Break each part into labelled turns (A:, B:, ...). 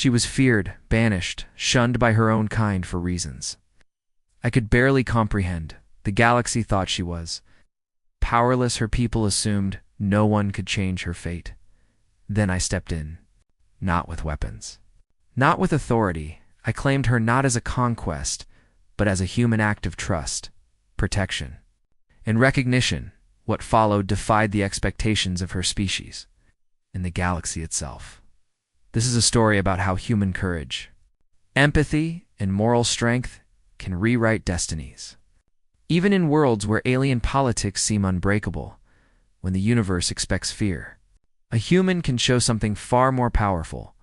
A: She was feared, banished, shunned by her own kind for reasons I could barely comprehend. The galaxy thought she was powerless. Her people assumed no one could change her fate. Then I stepped in, not with weapons, not with authority. I claimed her not as a conquest, but as a human act of trust, protection, and recognition. What followed defied the expectations of her species and the galaxy itself. This is a story about how human courage, empathy, and moral strength can rewrite destinies. Even in worlds where alien politics seem unbreakable, when the universe expects fear, a human can show something far more powerful: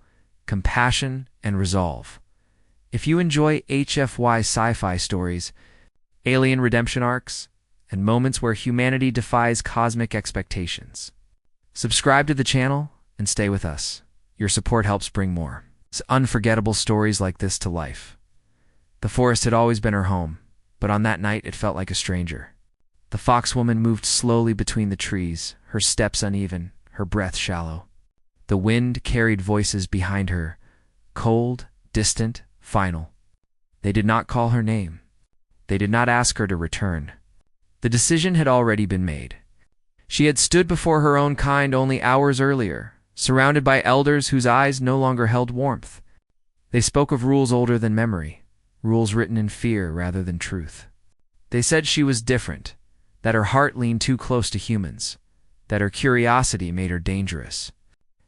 A: compassion and resolve. If you enjoy HFY sci-fi stories, alien redemption arcs, and moments where humanity defies cosmic expectations, subscribe to the channel and stay with us. Your support helps bring more unforgettable stories like this to life. The forest had always been her home, but on that night it felt like a stranger. The foxwoman moved slowly between the trees, her steps uneven, her breath shallow. The wind carried voices behind her, cold, distant, final. They did not call her name. They did not ask her to return. The decision had already been made. She had stood before her own kind only hours earlier, surrounded by elders whose eyes no longer held warmth. They spoke of rules older than memory, rules written in fear rather than truth. They said she was different, that her heart leaned too close to humans, that her curiosity made her dangerous.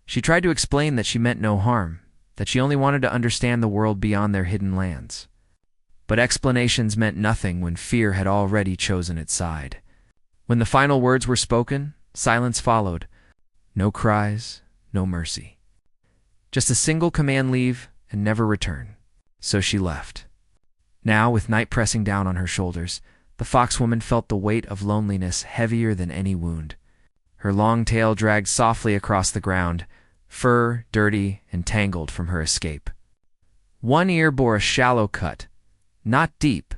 A: She tried to explain that she meant no harm, that she only wanted to understand the world beyond their hidden lands. But explanations meant nothing when fear had already chosen its side. When the final words were spoken, silence followed. No cries, no mercy. Just a single command: leave and never return. So she left. Now, with night pressing down on her shoulders, the foxwoman felt the weight of loneliness heavier than any wound. Her long tail dragged softly across the ground, fur dirty and tangled from her escape. One ear bore a shallow cut, not deep,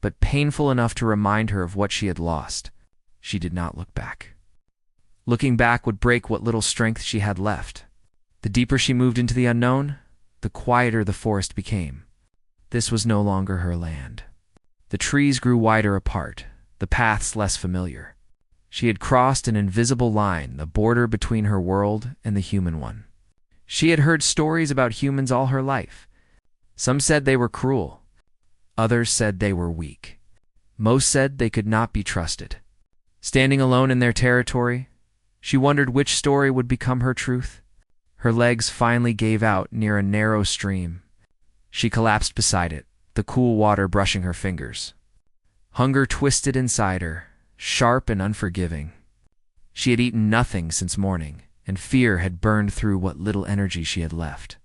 A: but painful enough to remind her of what she had lost. She did not look back. Looking back would break what little strength she had left. The deeper she moved into the unknown, the quieter the forest became. This was no longer her land. The trees grew wider apart, the paths less familiar. She had crossed an invisible line, the border between her world and the human one. She had heard stories about humans all her life. Some said they were cruel. Others said they were weak. Most said they could not be trusted. Standing alone in their territory, she wondered which story would become her truth. Her legs finally gave out near a narrow stream. She collapsed beside it, the cool water brushing her fingers. Hunger twisted inside her, sharp and unforgiving. She had eaten nothing since morning, and fear had burned through what little energy she had left.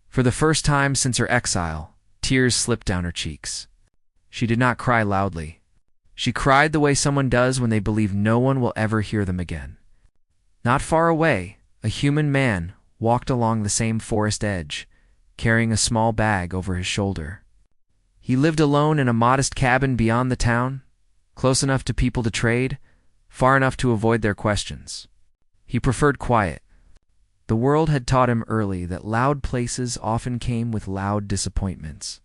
A: For the first time since her exile, tears slipped down her cheeks. She did not cry loudly. She cried the way someone does when they believe no one will ever hear them again. Not far away, a human man walked along the same forest edge, carrying a small bag over his shoulder. He lived alone in a modest cabin beyond the town, close enough to people to trade, far enough to avoid their questions. He preferred quiet. The world had taught him early that loud places often came with loud disappointments.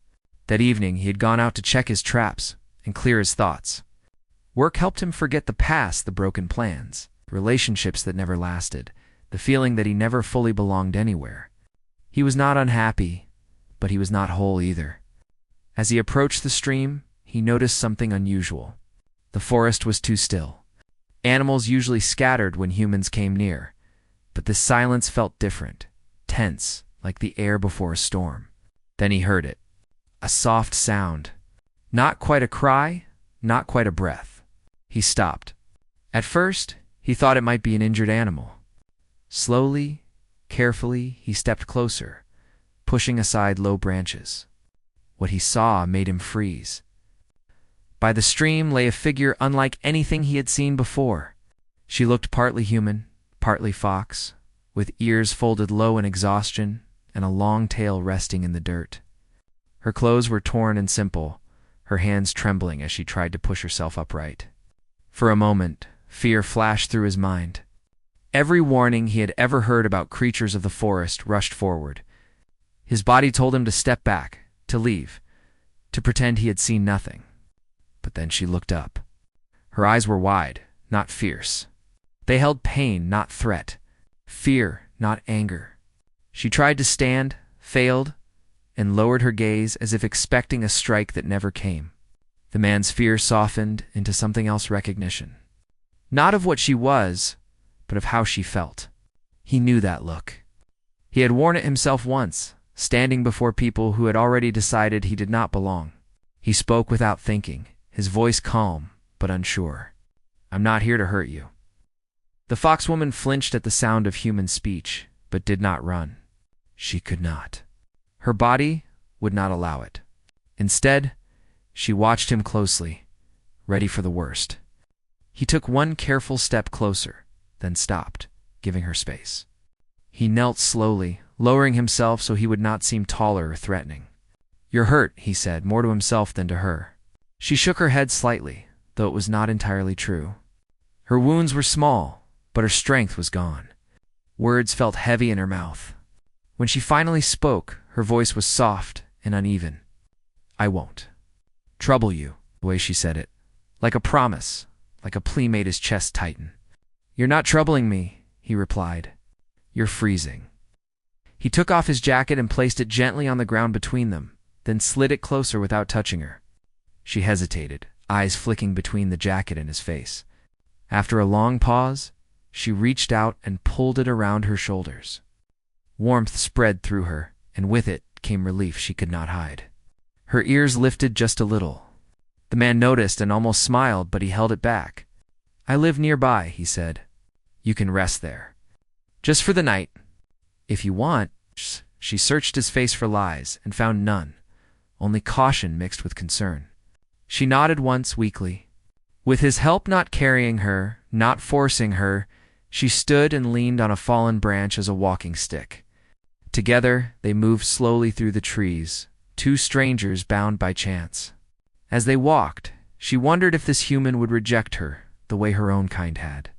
A: That evening he had gone out to check his traps and clear his thoughts. Work helped him forget the past, the broken plans, relationships that never lasted, the feeling that he never fully belonged anywhere. He was not unhappy, but he was not whole either. As he approached the stream, he noticed something unusual. The forest was too still. Animals usually scattered when humans came near, but the silence felt different, tense, like the air before a storm. Then he heard it. A soft sound. Not quite a cry, not quite a breath. He stopped. At first, he thought it might be an injured animal. Slowly, carefully, he stepped closer, pushing aside low branches. What he saw made him freeze. By the stream lay a figure unlike anything he had seen before. She looked partly human, partly fox, with ears folded low in exhaustion and a long tail resting in the dirt. Her clothes were torn and simple, her hands trembling as she tried to push herself upright. For a moment, fear flashed through his mind. Every warning he had ever heard about creatures of the forest rushed forward, His body told him to step back, to leave, to pretend he had seen nothing. But then she looked up. Her eyes were wide, not fierce. They held pain, not threat. Fear, not anger. She tried to stand, failed, and lowered her gaze as if expecting a strike that never came. The man's fear softened into something else, recognition. Not of what she was, but of how she felt. He knew that look. He had worn it himself once, standing before people who had already decided he did not belong. He spoke without thinking, his voice calm but unsure. "I'm not here to hurt you." The foxwoman flinched at the sound of human speech, but did not run. She could not. Her body would not allow it. Instead, she watched him closely, ready for the worst. He took one careful step closer, then stopped, giving her space. He knelt slowly, lowering himself so he would not seem taller or threatening. "You're hurt," he said, more to himself than to her. She shook her head slightly, though it was not entirely true. Her wounds were small, but her strength was gone. Words felt heavy in her mouth. When she finally spoke, her voice was soft and uneven. "I won't trouble you," the way she said it. Like a promise, like a plea made his chest tighten. "You're not troubling me," he replied. "You're freezing." He took off his jacket and placed it gently on the ground between them, then slid it closer without touching her. She hesitated, eyes flicking between the jacket and his face. After a long pause, she reached out and pulled it around her shoulders. Warmth spread through her, and with it came relief she could not hide. Her ears lifted just a little. The man noticed and almost smiled, but he held it back. "I live nearby," he said. "You can rest there. Just for the night. If you want." She searched his face for lies and found none, only caution mixed with concern. She nodded once weakly. With his help not carrying her, not forcing her, she stood and leaned on a fallen branch as a walking stick. Together, they moved slowly through the trees, two strangers bound by chance. As they walked, she wondered if this human would reject her the way her own kind had.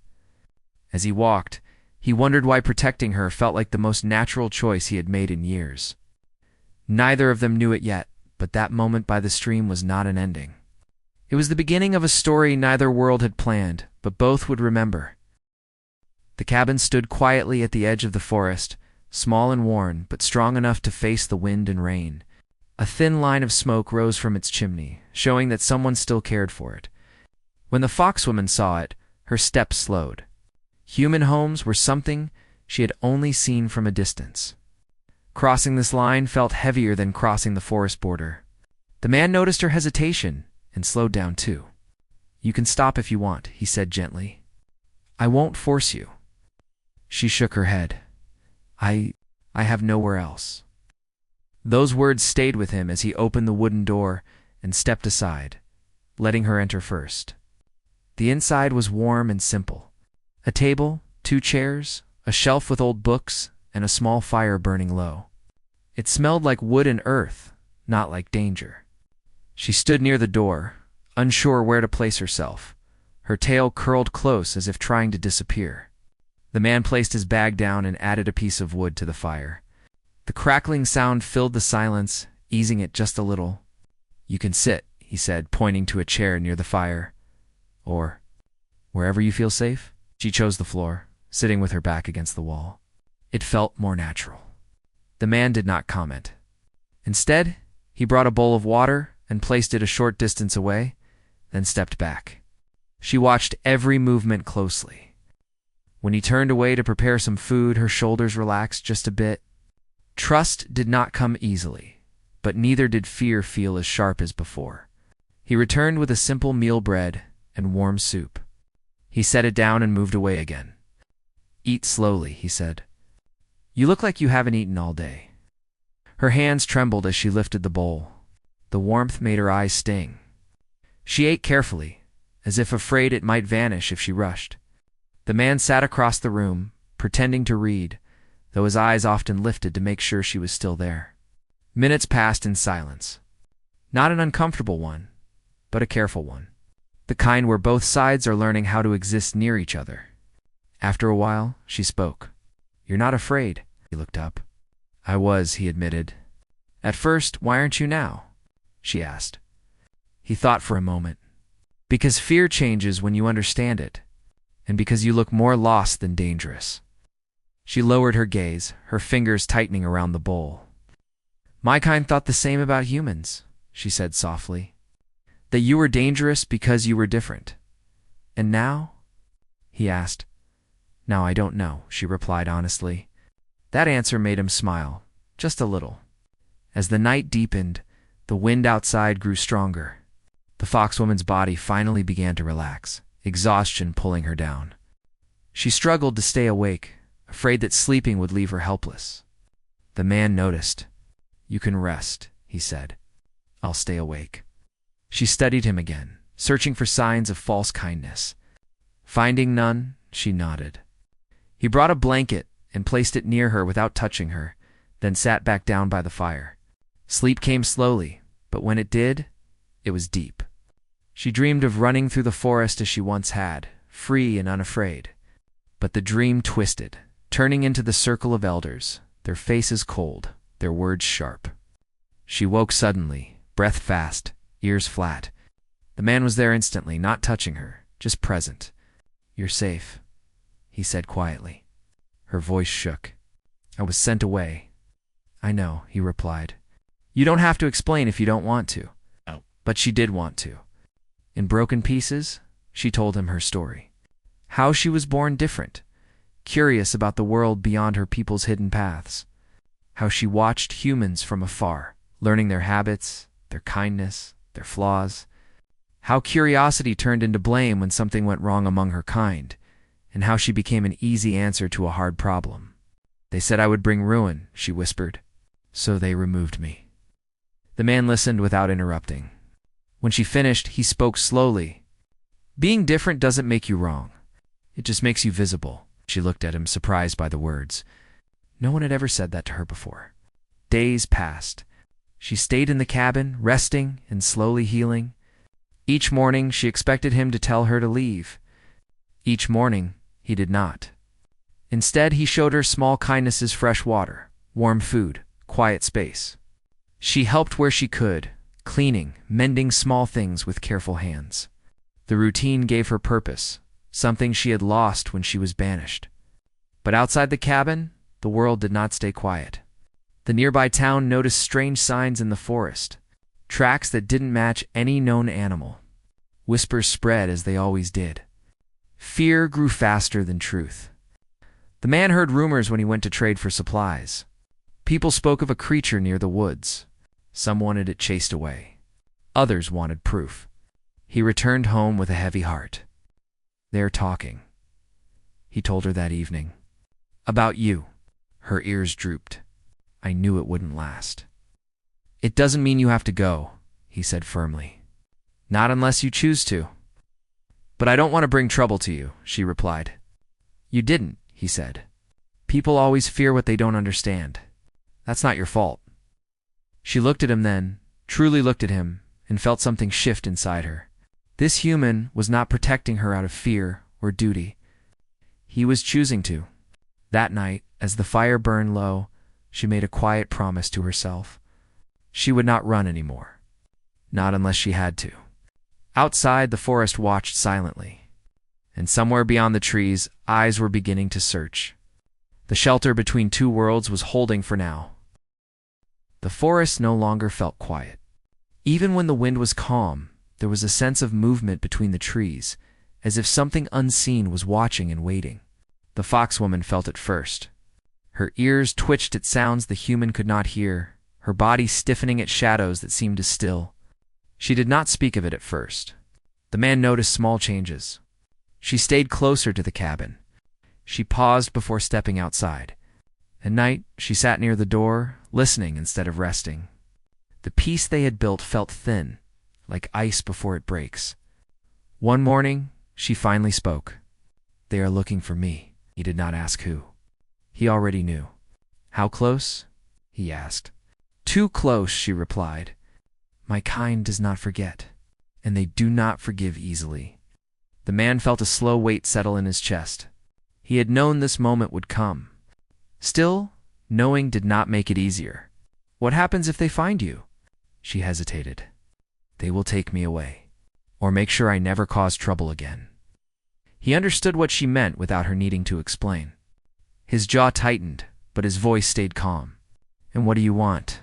A: As he walked, he wondered why protecting her felt like the most natural choice he had made in years. Neither of them knew it yet, but that moment by the stream was not an ending. It was the beginning of a story neither world had planned, but both would remember. The cabin stood quietly at the edge of the forest, small and worn, but strong enough to face the wind and rain. A thin line of smoke rose from its chimney, showing that someone still cared for it. When the foxwoman saw it, her steps slowed. Human homes were something she had only seen from a distance. Crossing this line felt heavier than crossing the forest border. The man noticed her hesitation and slowed down too. "You can stop if you want," he said gently. "I won't force you." She shook her head. I have nowhere else." Those words stayed with him as he opened the wooden door and stepped aside, letting her enter first. The inside was warm and simple. A table, 2 chairs, a shelf with old books, and a small fire burning low. It smelled like wood and earth, not like danger. She stood near the door, unsure where to place herself, her tail curled close as if trying to disappear. The man placed his bag down and added a piece of wood to the fire. The crackling sound filled the silence, easing it just a little. "You can sit," he said, pointing to a chair near the fire. "Or wherever you feel safe." She chose the floor, sitting with her back against the wall. It felt more natural. The man did not comment. Instead, he brought a bowl of water and placed it a short distance away, then stepped back. She watched every movement closely. When he turned away to prepare some food, her shoulders relaxed just a bit. Trust did not come easily, but neither did fear feel as sharp as before. He returned with a simple meal bread and warm soup. He set it down and moved away again. "Eat slowly," he said. "You look like you haven't eaten all day." Her hands trembled as she lifted the bowl. The warmth made her eyes sting. She ate carefully, as if afraid it might vanish if she rushed. The man sat across the room, pretending to read, though his eyes often lifted to make sure she was still there. Minutes passed in silence. Not an uncomfortable one, but a careful one. The kind where both sides are learning how to exist near each other. After a while, she spoke. "You're not afraid?" He looked up. "I was," he admitted, At first, why aren't you now? She asked. He thought for a moment. Because fear changes when you understand it, and because you look more lost than dangerous. She lowered her gaze, her fingers tightening around the bowl. My kind thought the same about humans, she said softly. That you were dangerous because you were different. And now? He asked. Now I don't know, she replied honestly. That answer made him smile, just a little. As the night deepened, the wind outside grew stronger. The foxwoman's body finally began to relax, exhaustion pulling her down. She struggled to stay awake, afraid that sleeping would leave her helpless. The man noticed. You can rest, he said. I'll stay awake. She studied him again, searching for signs of false kindness. Finding none, she nodded. He brought a blanket and placed it near her without touching her, then sat back down by the fire. Sleep came slowly, but when it did, it was deep. She dreamed of running through the forest as she once had, free and unafraid. But the dream twisted, turning into the circle of elders, their faces cold, their words sharp. She woke suddenly, breath fast, ears flat. The man was there instantly, not touching her, just present. You're safe, he said quietly. Her voice shook. I was sent away. I know, he replied. You don't have to explain if you don't want to. Oh. But she did want to. In broken pieces, she told him her story. How she was born different, curious about the world beyond her people's hidden paths. How she watched humans from afar, learning their habits, their kindness, their flaws. How curiosity turned into blame when something went wrong among her kind, and how she became an easy answer to a hard problem. They said I would bring ruin, she whispered. So they removed me. The man listened without interrupting. When she finished, he spoke slowly. Being different doesn't make you wrong. It just makes you visible. She looked at him, surprised by the words. No one had ever said that to her before. Days passed. She stayed in the cabin, resting and slowly healing. Each morning, she expected him to tell her to leave. Each morning, he did not. Instead, he showed her small kindnesses: fresh water, warm food, quiet space. She helped where she could, cleaning, mending small things with careful hands. The routine gave her purpose, something she had lost when she was banished. But outside the cabin, the world did not stay quiet. The nearby town noticed strange signs in the forest, tracks that didn't match any known animal. Whispers spread as they always did. Fear grew faster than truth. The man heard rumors when he went to trade for supplies. People spoke of a creature near the woods. Some wanted it chased away. Others wanted proof. He returned home with a heavy heart. They're talking, he told her that evening. About you. Her ears drooped. I knew it wouldn't last. It doesn't mean you have to go, he said firmly. Not unless you choose to. But I don't want to bring trouble to you, she replied. You didn't, he said. People always fear what they don't understand. That's not your fault. She looked at him then, truly looked at him, and felt something shift inside her. This human was not protecting her out of fear or duty. He was choosing to. That night, as the fire burned low, she made a quiet promise to herself. She would not run anymore. Not unless she had to. Outside, the forest watched silently. And somewhere beyond the trees, eyes were beginning to search. The shelter between two worlds was holding for now. The forest no longer felt quiet. Even when the wind was calm, there was a sense of movement between the trees, as if something unseen was watching and waiting. The foxwoman felt it first. Her ears twitched at sounds the human could not hear, her body stiffening at shadows that seemed to still. She did not speak of it at first. The man noticed small changes. She stayed closer to the cabin. She paused before stepping outside. At night, she sat near the door, listening instead of resting. The peace they had built felt thin, like ice before it breaks. One morning, she finally spoke. They are looking for me. He did not ask who. He already knew. How close? He asked. Too close, she replied. My kind does not forget, and they do not forgive easily. The man felt a slow weight settle in his chest. He had known this moment would come. Still, knowing did not make it easier. What happens if they find you? She hesitated. They will take me away, or make sure I never cause trouble again. He understood what she meant without her needing to explain. His jaw tightened, but his voice stayed calm. And what do you want?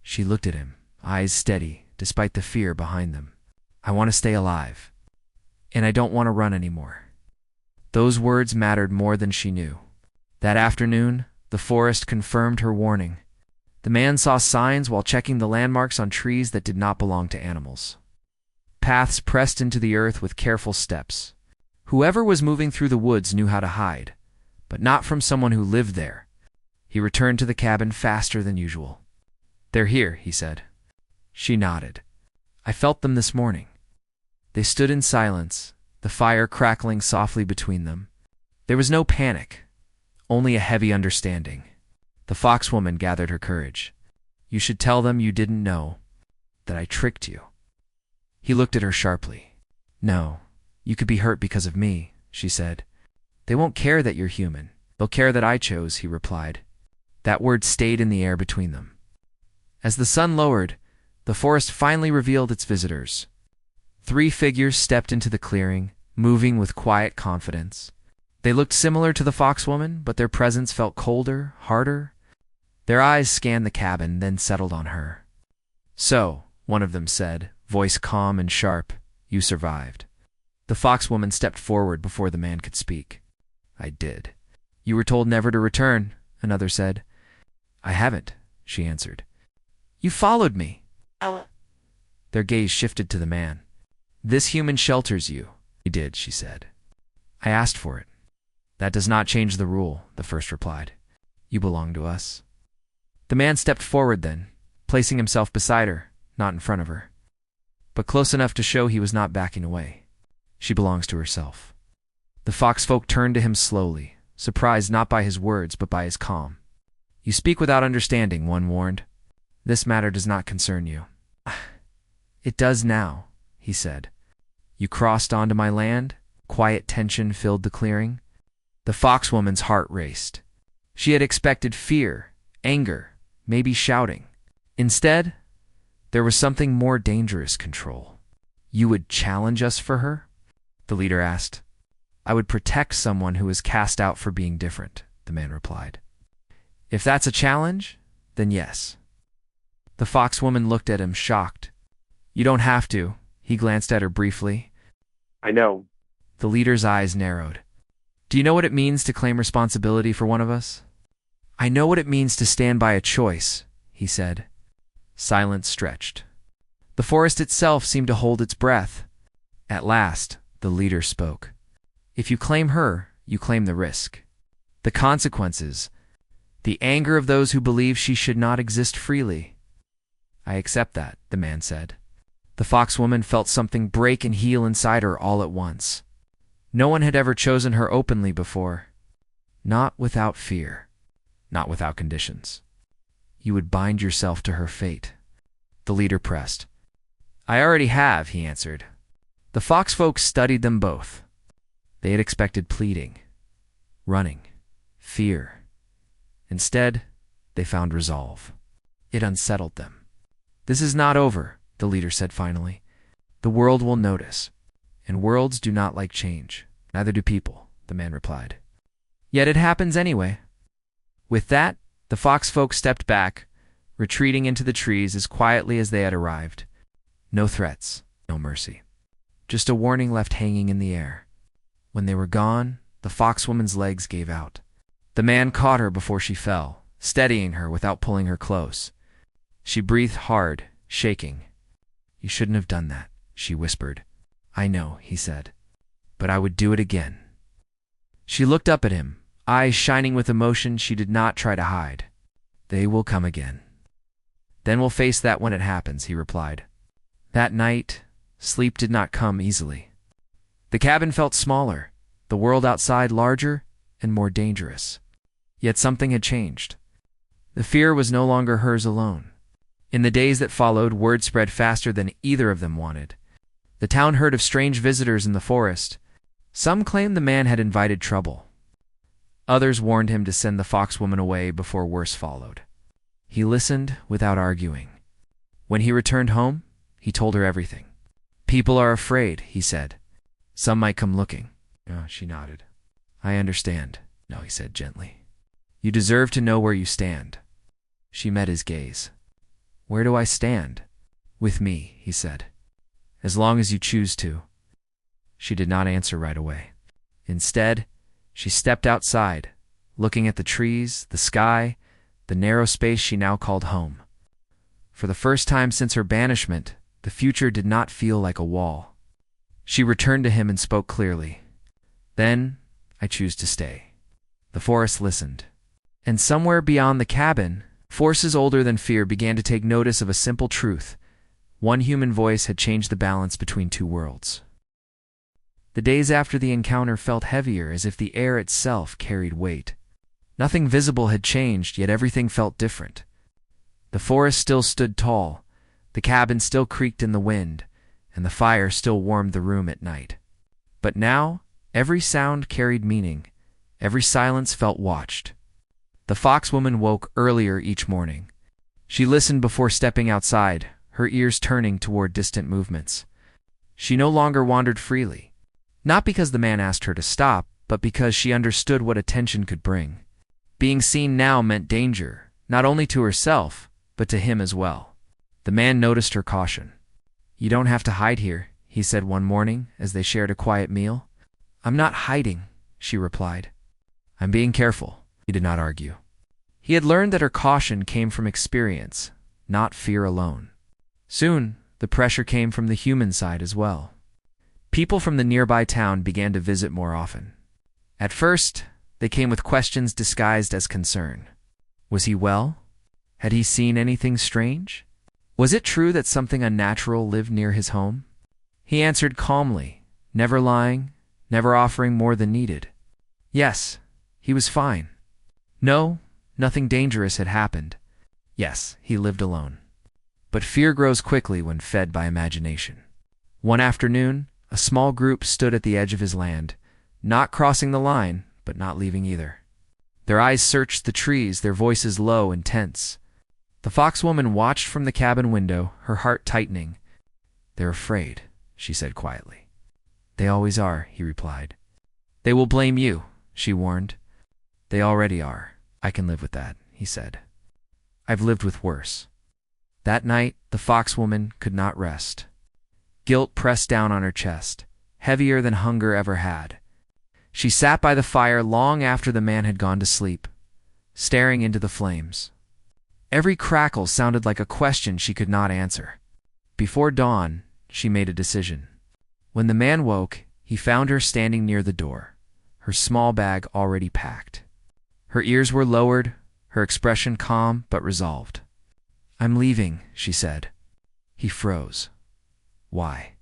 A: She looked at him, eyes steady, despite the fear behind them. I want to stay alive. And I don't want to run anymore. Those words mattered more than she knew. That afternoon, the forest confirmed her warning. The man saw signs while checking the landmarks on trees that did not belong to animals. Paths pressed into the earth with careful steps. Whoever was moving through the woods knew how to hide, but not from someone who lived there. He returned to the cabin faster than usual. They're here, he said. She nodded. I felt them this morning. They stood in silence, the fire crackling softly between them. There was no panic, only a heavy understanding. The foxwoman gathered her courage. You should tell them you didn't know, that I tricked you. He looked at her sharply. No, you could be hurt because of me, she said. They won't care that you're human. They'll care that I chose, he replied. That word stayed in the air between them. As the sun lowered, the forest finally revealed its visitors. 3 figures stepped into the clearing, moving with quiet confidence. They looked similar to the foxwoman, but their presence felt colder, harder. Their eyes scanned the cabin, then settled on her. So, one of them said, voice calm and sharp, you survived. The foxwoman stepped forward before the man could speak. I did. You were told never to return, another said. I haven't, she answered. You followed me. Their gaze shifted to the man. This human shelters you. He did, she said. I asked for it. That does not change the rule, the first replied. You belong to us. The man stepped forward then, placing himself beside her, not in front of her, but close enough to show he was not backing away. She belongs to herself. The foxfolk turned to him slowly, surprised not by his words but by his calm. You speak without understanding, one warned. This matter does not concern you. It does now, he said. You crossed onto my land. Quiet tension filled the clearing. The foxwoman's heart raced. She had expected fear, anger, maybe shouting. Instead, there was something more dangerous, control. You would challenge us for her? The leader asked. I would protect someone who is cast out for being different, the man replied. If that's a challenge, then yes. The foxwoman looked at him, shocked. You don't have to, he glanced at her briefly.
B: I know.
A: The leader's eyes narrowed. Do you know what it means to claim responsibility for one of us? I know what it means to stand by a choice, he said. Silence stretched. The forest itself seemed to hold its breath. At last, the leader spoke. If you claim her, you claim the risk. The consequences. The anger of those who believe she should not exist freely. I accept that, the man said. The foxwoman felt something break and heal inside her all at once. No one had ever chosen her openly before. Not without fear. Not without conditions. You would bind yourself to her fate. The leader pressed. I already have, he answered. The foxfolk studied them both. They had expected pleading, running, fear. Instead, they found resolve. It unsettled them. This is not over, the leader said finally. The world will notice, and worlds do not like change. Neither do people, the man replied. Yet it happens anyway. With that, the foxfolk stepped back, retreating into the trees as quietly as they had arrived. No threats, no mercy. Just a warning left hanging in the air. When they were gone, the foxwoman's legs gave out. The man caught her before she fell, steadying her without pulling her close. She breathed hard, shaking. You shouldn't have done that, she whispered. I know, he said, but I would do it again. She looked up at him, eyes shining with emotion she did not try to hide. They will come again. Then we'll face that when it happens, he replied. That night, sleep did not come easily. The cabin felt smaller, the world outside larger and more dangerous. Yet something had changed. The fear was no longer hers alone. In the days that followed, word spread faster than either of them wanted. The town heard of strange visitors in the forest. Some claimed the man had invited trouble. Others warned him to send the foxwoman away before worse followed. He listened without arguing. When he returned home, he told her everything. "People are afraid," he said. "Some might come looking." Oh, she nodded. "I understand." "No," he said gently. "You deserve to know where you stand." She met his gaze. "Where do I stand?" "With me," he said. "As long as you choose to." She did not answer right away. Instead, she stepped outside, looking at the trees, the sky, the narrow space she now called home. For the first time since her banishment, the future did not feel like a wall. She returned to him and spoke clearly. "Then, I choose to stay." The forest listened. And somewhere beyond the cabin, forces older than fear began to take notice of a simple truth. One human voice had changed the balance between two worlds. The days after the encounter felt heavier, as if the air itself carried weight. Nothing visible had changed, yet everything felt different. The forest still stood tall, the cabin still creaked in the wind, and the fire still warmed the room at night. But now, every sound carried meaning, every silence felt watched. The foxwoman woke earlier each morning. She listened before stepping outside, her ears turning toward distant movements. She no longer wandered freely. Not because the man asked her to stop, but because she understood what attention could bring. Being seen now meant danger, not only to herself, but to him as well. The man noticed her caution. "You don't have to hide here," he said one morning as they shared a quiet meal. "I'm not hiding," she replied. "I'm being careful." He did not argue. He had learned that her caution came from experience, not fear alone. Soon, the pressure came from the human side as well. People from the nearby town began to visit more often. At first, they came with questions disguised as concern. Was he well? Had he seen anything strange? Was it true that something unnatural lived near his home? He answered calmly, never lying, never offering more than needed. Yes, he was fine. No, nothing dangerous had happened. Yes, he lived alone. But fear grows quickly when fed by imagination. One afternoon, a small group stood at the edge of his land, not crossing the line, but not leaving either. Their eyes searched the trees, their voices low and tense. The foxwoman watched from the cabin window, her heart tightening. "They're afraid," she said quietly. "They always are," he replied. "They will blame you," she warned. "They already are. I can live with that," he said. "I've lived with worse." That night, the foxwoman could not rest. Guilt pressed down on her chest, heavier than hunger ever had. She sat by the fire long after the man had gone to sleep, staring into the flames. Every crackle sounded like a question she could not answer. Before dawn, she made a decision. When the man woke, he found her standing near the door, her small bag already packed. Her ears were lowered, her expression calm but resolved. "I'm leaving," she said. He froze. "Why?"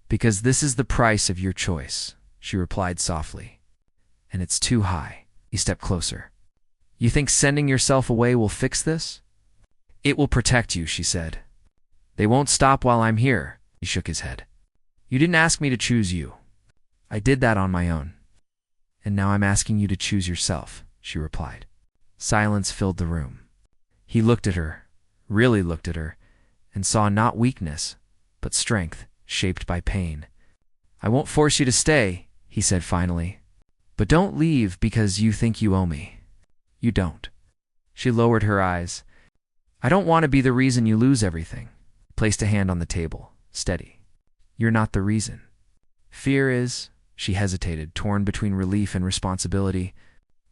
A: "Because this is the price of your choice," she replied softly. "And it's too high." He stepped closer. "You think sending yourself away will fix this?" "It will protect you," she said. "They won't stop while I'm here." He shook his head. "You didn't ask me to choose you. I did that on my own. And now I'm asking you to choose yourself," she replied. Silence filled the room. He looked at her, really looked at her, and saw not weakness, but strength shaped by pain. "I won't force you to stay," he said finally. "But don't leave because you think you owe me. You don't." She lowered her eyes. "I don't want to be the reason you lose everything." Placed a hand on the table, steady. "You're not the reason. Fear is." She hesitated, torn between relief and responsibility.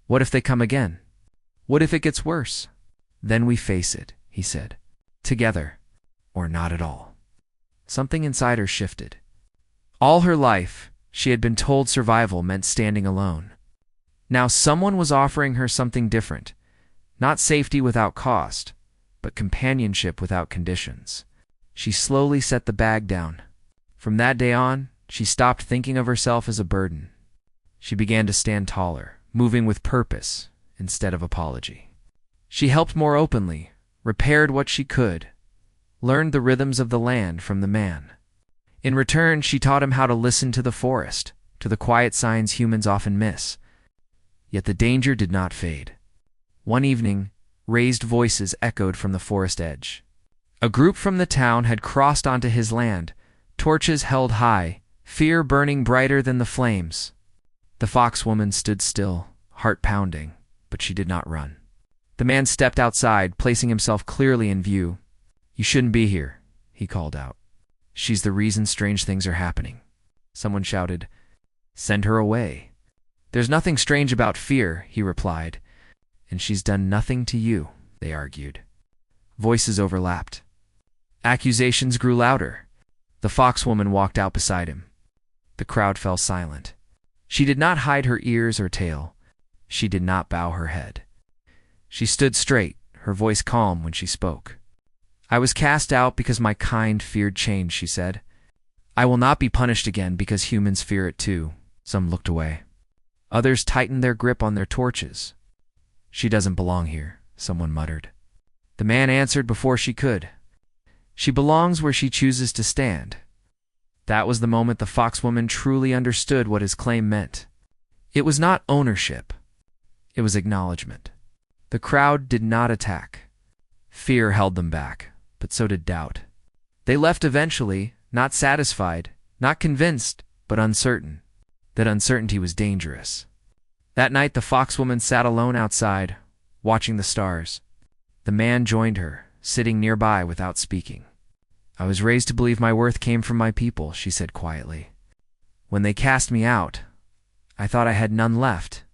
A: "What if they come again? What if it gets worse?" "Then we face it," he said. "Together, or not at all." Something inside her shifted. All her life, she had been told survival meant standing alone. Now someone was offering her something different. Not safety without cost, but companionship without conditions. She slowly set the bag down. From that day on, she stopped thinking of herself as a burden. She began to stand taller, moving with purpose instead of apology. She helped more openly, repaired what she could, learned the rhythms of the land from the man. In return, she taught him how to listen to the forest, to the quiet signs humans often miss. Yet the danger did not fade. One evening, Raised voices echoed from the forest edge. A group from the town had crossed onto his land, torches held high, fear burning brighter than the flames. The fox woman stood still, heart pounding, but she did not run. The man stepped outside, placing himself clearly in view. "You shouldn't be here," he called out. "She's the reason strange things are happening." Someone shouted, "Send her away." "There's nothing strange about fear," he replied. "And she's done nothing to you," they argued. Voices overlapped. Accusations grew louder. The fox woman walked out beside him. The crowd fell silent. She did not hide her ears or tail. She did not bow her head. She stood straight, her voice calm when she spoke. "I was cast out because my kind feared change," she said. "I will not be punished again because humans fear it too." Some looked away. Others tightened their grip on their torches. "She doesn't belong here," someone muttered. The man answered before she could. "She belongs where she chooses to stand." That was the moment the foxwoman truly understood what his claim meant. It was not ownership. It was acknowledgement. The crowd did not attack. Fear held them back, but so did doubt. They left eventually, not satisfied, not convinced, but uncertain. That uncertainty was dangerous. That night the foxwoman sat alone outside, watching the stars. The man joined her, sitting nearby without speaking. "I was raised to believe my worth came from my people," she said quietly. "When they cast me out, I thought I had none left.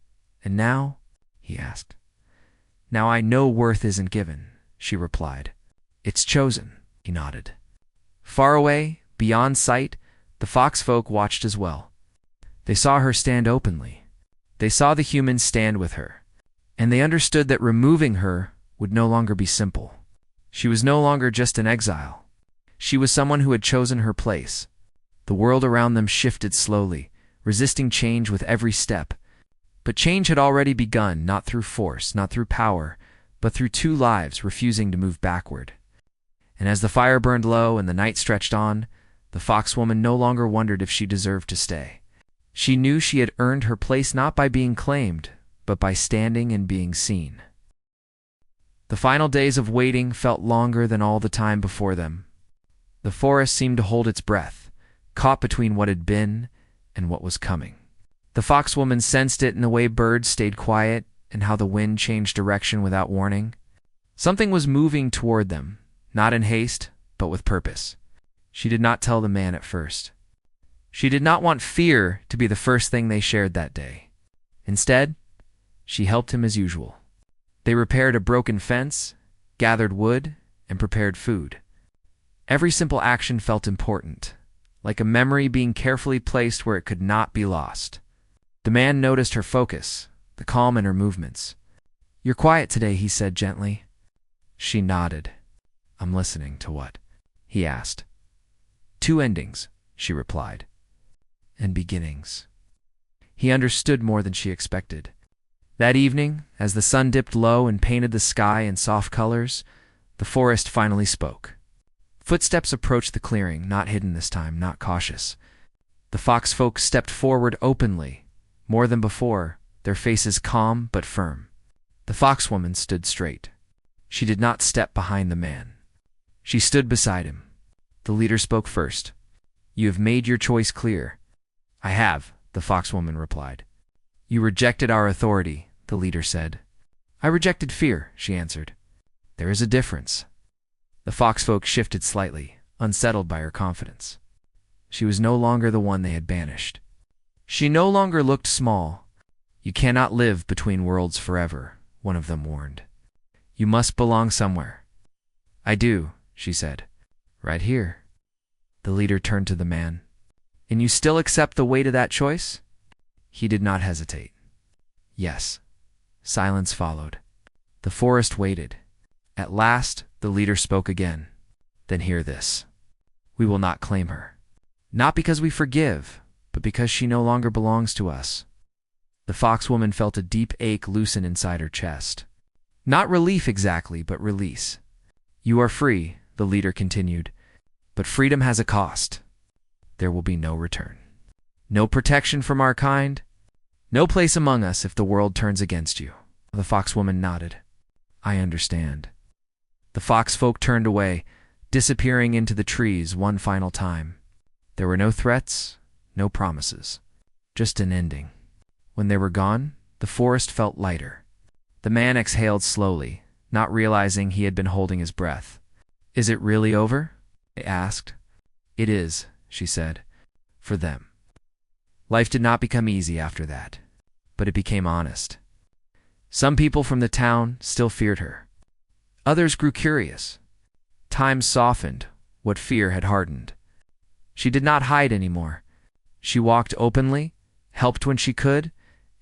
A: And now?" he asked. "Now I know worth isn't given," she replied. "It's chosen," he nodded. Far away, beyond sight, the foxfolk watched as well. They saw her stand openly. They saw the humans stand with her. And they understood that removing her would no longer be simple. She was no longer just an exile. She was someone who had chosen her place. The world around them shifted slowly, resisting change with every step. But change had already begun, not through force, not through power, but through two lives refusing to move backward. And as the fire burned low and the night stretched on, the foxwoman no longer wondered if she deserved to stay. She knew she had earned her place not by being claimed, but by standing and being seen. The final days of waiting felt longer than all the time before them. The forest seemed to hold its breath, caught between what had been and what was coming. The foxwoman sensed it in the way birds stayed quiet and how the wind changed direction without warning. Something was moving toward them, not in haste, but with purpose. She did not tell the man at first. She did not want fear to be the first thing they shared that day. Instead, she helped him as usual. They repaired a broken fence, gathered wood, and prepared food. Every simple action felt important, like a memory being carefully placed where it could not be lost. The man noticed her focus, the calm in her movements. "You're quiet today," he said gently. She nodded. "I'm listening to what?" he asked. "Two endings," she replied. "And beginnings." He understood more than she expected. That evening, as the sun dipped low and painted the sky in soft colors, the forest finally spoke. Footsteps approached the clearing, not hidden this time, not cautious. The foxfolk stepped forward openly, more than before, their faces calm but firm. The foxwoman stood straight. She did not step behind the man. She stood beside him. The leader spoke first. "You have made your choice clear." "I have," the foxwoman replied. "You rejected our authority," the leader said. "I rejected fear," she answered. "There is a difference." The foxfolk shifted slightly, unsettled by her confidence. She was no longer the one they had banished. She no longer looked small. "You cannot live between worlds forever," one of them warned. "You must belong somewhere." "I do," she said. "Right here." The leader turned to the man. "And you still accept the weight of that choice?" He did not hesitate. "Yes." Silence followed. The forest waited. At last, the leader spoke again. "Then hear this. We will not claim her. Not because we forgive, but because she no longer belongs to us." The foxwoman felt a deep ache loosen inside her chest. Not relief exactly, but release. "You are free," the leader continued, "but freedom has a cost. There will be no return. No protection from our kind. No place among us if the world turns against you." The foxwoman nodded. I understand. The fox folk turned away, disappearing into the trees one final time. There were no threats, no promises, just an ending. When they were gone, the forest felt lighter. The man exhaled slowly, not realizing he had been holding his breath. Is it really over? I asked. It is, she said, for them. Life did not become easy after that, but it became honest. Some people from the town still feared her. Others grew curious. Time softened what fear had hardened. She did not hide anymore. She walked openly, helped when she could,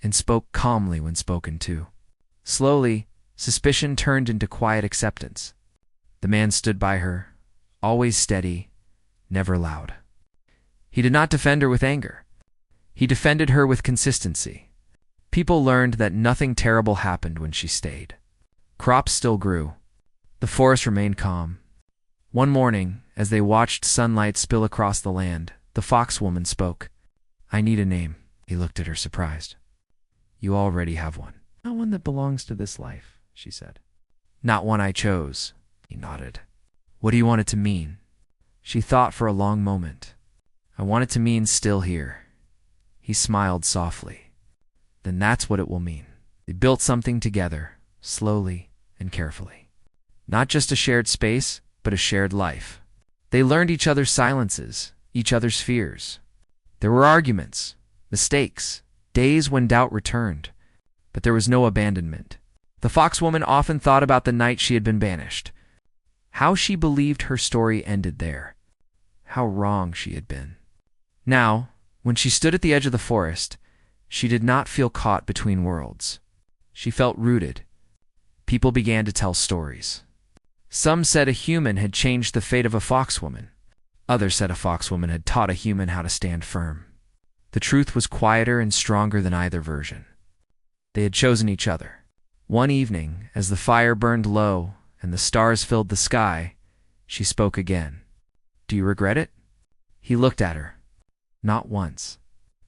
A: and spoke calmly when spoken to. Slowly, suspicion turned into quiet acceptance. The man stood by her, always steady, never loud. He did not defend her with anger. He defended her with consistency. People learned that nothing terrible happened when she stayed. Crops still grew. The forest remained calm. One morning, as they watched sunlight spill across the land, the fox woman spoke. I need a name. He looked at her surprised. You already have one. Not one that belongs to this life, she said. Not one I chose. He nodded. What do you want it to mean? She thought for a long moment. I want it to mean still here. He smiled softly. Then that's what it will mean. They built something together, slowly and carefully. Not just a shared space, but a shared life. They learned each other's silences, each other's fears. There were arguments, mistakes, days when doubt returned, but there was no abandonment. The fox woman often thought about the night she had been banished. How she believed her story ended there. How wrong she had been. Now, when she stood at the edge of the forest, she did not feel caught between worlds. She felt rooted. People began to tell stories. Some said a human had changed the fate of a foxwoman. Others said a foxwoman had taught a human how to stand firm. The truth was quieter and stronger than either version. They had chosen each other. One evening, as the fire burned low and the stars filled the sky, she spoke again. Do you regret it? He looked at her. Not once.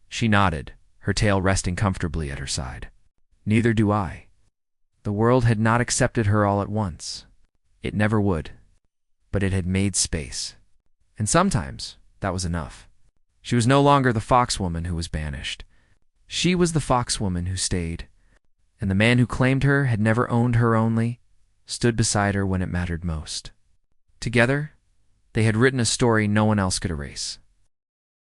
A: She nodded, her tail resting comfortably at her side. Neither do I. The world had not accepted her all at once. It never would. But it had made space. And sometimes that was enough. She was no longer the foxwoman who was banished. She was the foxwoman who stayed. And the man who claimed her had never owned her only, stood beside her when it mattered most. Together, they had written a story no one else could erase.